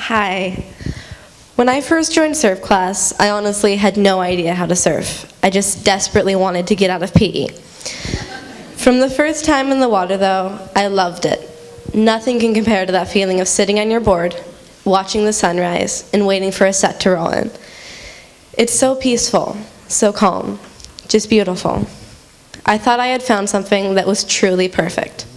Hi. When I first joined surf class, I honestly had no idea how to surf. I just desperately wanted to get out of PE. From the first time in the water, though, I loved it. Nothing can compare to that feeling of sitting on your board, watching the sunrise, and waiting for a set to roll in. It's so peaceful, so calm, just beautiful. I thought I had found something that was truly perfect.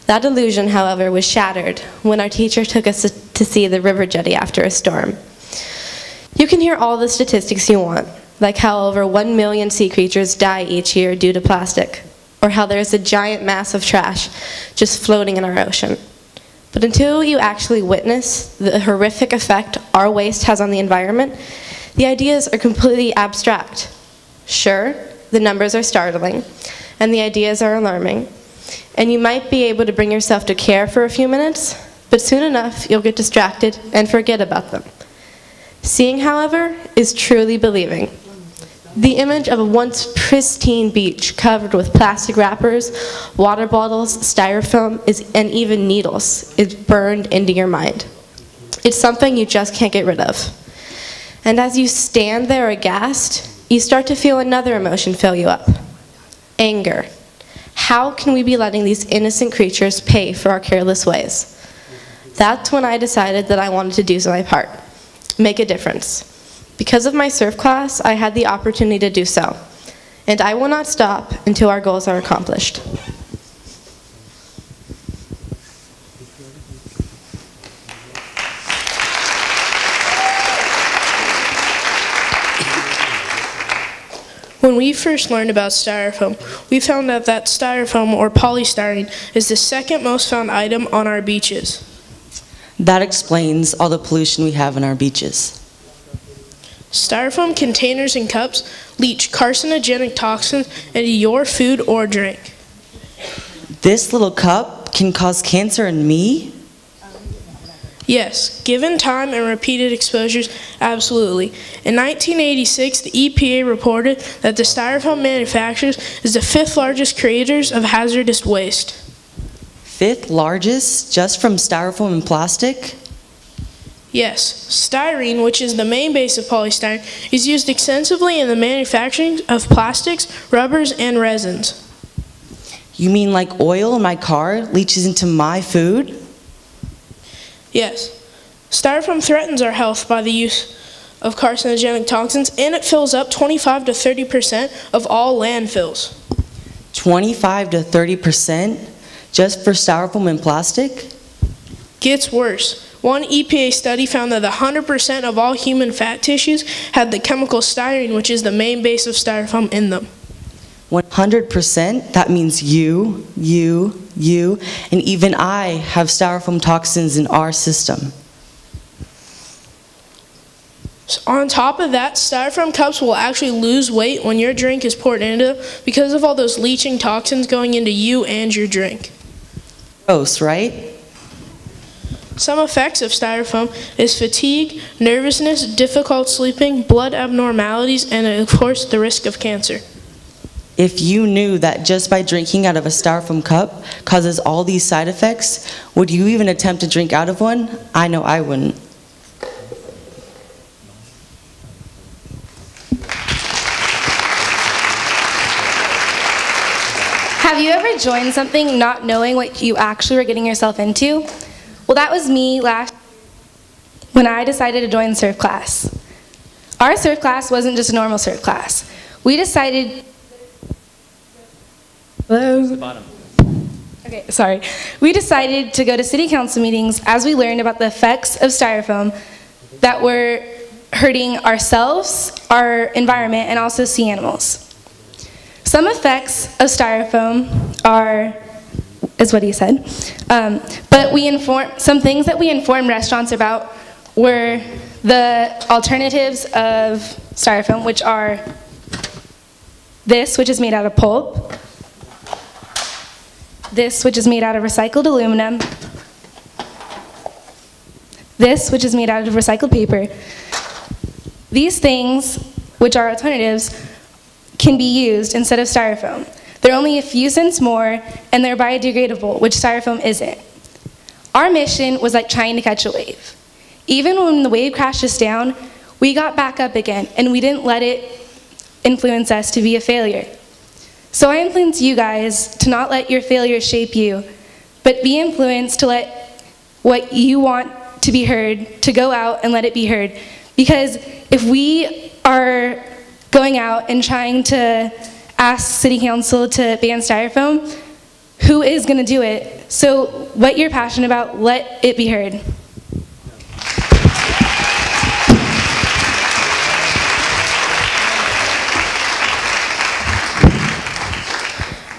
That illusion, however, was shattered when our teacher took us to see the river jetty after a storm. You can hear all the statistics you want, like how over 1 million sea creatures die each year due to plastic, or how there's a giant mass of trash just floating in our ocean. But until you actually witness the horrific effect our waste has on the environment, the ideas are completely abstract. Sure, the numbers are startling, and the ideas are alarming, and you might be able to bring yourself to care for a few minutes, but soon enough you'll get distracted and forget about them. Seeing, however, is truly believing. The image of a once pristine beach covered with plastic wrappers, water bottles, styrofoam, and even needles is burned into your mind. It's something you just can't get rid of. And as you stand there aghast, you start to feel another emotion fill you up. Anger. How can we be letting these innocent creatures pay for our careless ways? That's when I decided that I wanted to do my part, make a difference. Because of my surf class, I had the opportunity to do so, and I will not stop until our goals are accomplished. When we first learned about styrofoam, we found out that styrofoam, or polystyrene, is the second most found item on our beaches. That explains all the pollution we have in our beaches. Styrofoam containers and cups leach carcinogenic toxins into your food or drink. This little cup can cause cancer in me? Yes, given time and repeated exposures, absolutely. In 1986, the EPA reported that the styrofoam manufacturers is the 5th largest creators of hazardous waste. 5th largest, just from styrofoam and plastic? Yes, styrene, which is the main base of polystyrene, is used extensively in the manufacturing of plastics, rubbers, and resins. You mean like oil in my car leaches into my food? Yes. Styrofoam threatens our health by the use of carcinogenic toxins, and it fills up 25 to 30% of all landfills. 25 to 30% just for styrofoam and plastic? Gets worse. One EPA study found that 100% of all human fat tissues had the chemical styrene, which is the main base of styrofoam, in them. 100%? That means you, and even I have styrofoam toxins in our system. So on top of that, styrofoam cups will actually lose weight when your drink is poured into them because of all those leaching toxins going into you and your drink. Gross, right? Some effects of styrofoam is fatigue, nervousness, difficult sleeping, blood abnormalities, and of course the risk of cancer. If you knew that just by drinking out of a styrofoam cup causes all these side effects, would you even attempt to drink out of one? I know I wouldn't. Have you ever joined something not knowing what you actually were getting yourself into? Well, that was me when I decided to join surf class. Our surf class wasn't just a normal surf class. We decided... Hello? Bottom. Okay, sorry. We decided to go to city council meetings as we learned about the effects of styrofoam that were hurting ourselves, our environment, and also sea animals. Some effects of styrofoam is what he said. But some things that we informed restaurants about were the alternatives of styrofoam, which are this, which is made out of pulp, this, which is made out of recycled aluminum, this, which is made out of recycled paper. These things, which are alternatives, can be used instead of styrofoam. They're only a few cents more, and they're biodegradable, which styrofoam isn't. Our mission was like trying to catch a wave. Even when the wave crashed us down, we got back up again, and we didn't let it influence us to be a failure. So I influence you guys to not let your failures shape you, but be influenced to let what you want to be heard, to go out and let it be heard. Because if we are going out and trying to ask City Council to ban Styrofoam, who is going to do it? So what you're passionate about, let it be heard.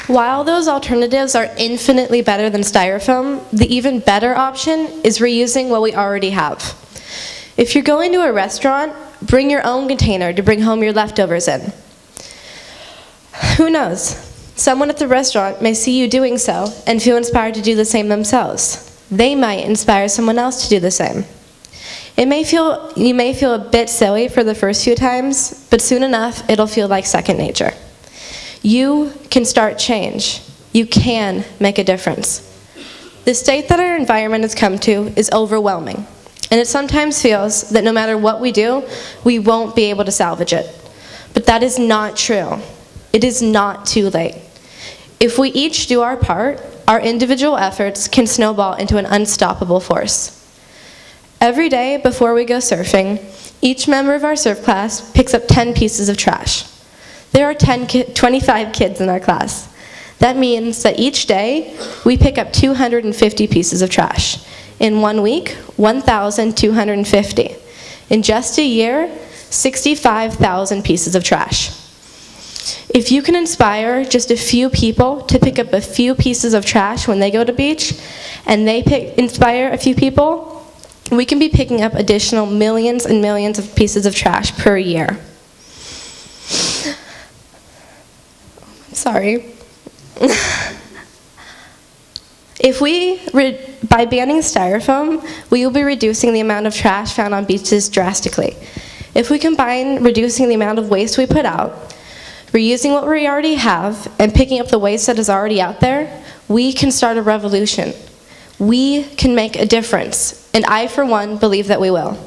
While those alternatives are infinitely better than Styrofoam, the even better option is reusing what we already have. If you're going to a restaurant, bring your own container to bring home your leftovers in. Who knows? Someone at the restaurant may see you doing so and feel inspired to do the same themselves. They might inspire someone else to do the same. You may feel a bit silly for the first few times, but soon enough, it'll feel like second nature. You can start change. You can make a difference. The state that our environment has come to is overwhelming, and it sometimes feels that no matter what we do, we won't be able to salvage it. But that is not true. It is not too late. If we each do our part, our individual efforts can snowball into an unstoppable force. Every day before we go surfing, each member of our surf class picks up 10 pieces of trash. There are 25 kids in our class. That means that each day we pick up 250 pieces of trash. In 1 week, 1,250. In just a year, 65,000 pieces of trash. If you can inspire just a few people to pick up a few pieces of trash when they go to beach, and they inspire a few people, we can be picking up additional millions and millions of pieces of trash per year. Sorry. By banning Styrofoam, we will be reducing the amount of trash found on beaches drastically. If we combine reducing the amount of waste we put out, reusing what we already have, and picking up the waste that is already out there, we can start a revolution. We can make a difference, and I, for one, believe that we will.